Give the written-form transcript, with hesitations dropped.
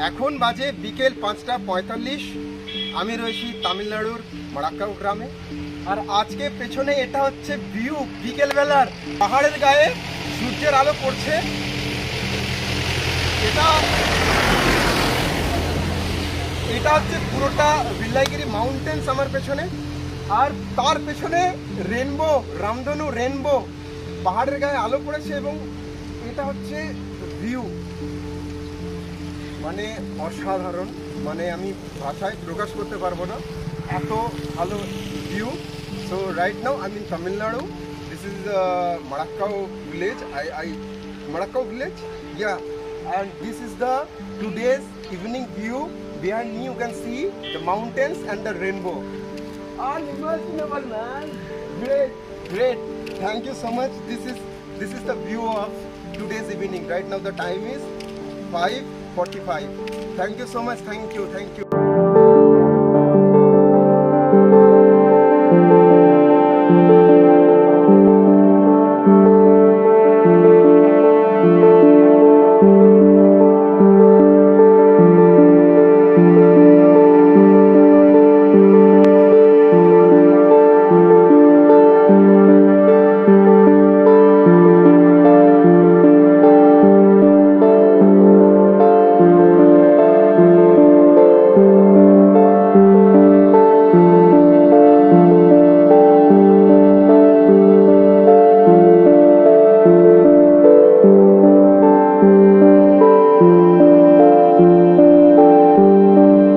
এখন বাজে বিকেল 5:45। আমি রয়েছি তামিলনাড়ুর মারাক্কাউ গ্রামে। আর আজকে পেছনে এটা হচ্ছে ভিউ, বিকেলবেলার পাহাড়ের গায়ে সূর্যের আলো পড়ছে। এটা হচ্ছে পুরোটা ভিল্লাইগিরি মাউন্টেন্স আমার পেছনে, আর তার পেছনে রেনবো, রামধনু রেনবো, পাহাড়ের গায়ে আলো পড়েছে এবং এটা হচ্ছে ভিউ, মানে অসাধারণ, মানে আমি ভাষায় প্রকাশ করতে পারবো না, এত ভালো view. So right now I mean Tamil Nadu, this is Marakkau village, Marakkau village, yeah, and this is the today's evening view. Behind me you can see the mountains and the rainbow. Unimaginable, man. Great, thank you so much. This is the view of today's evening. Right now the time is 5:45. Thank you so much. Thank you.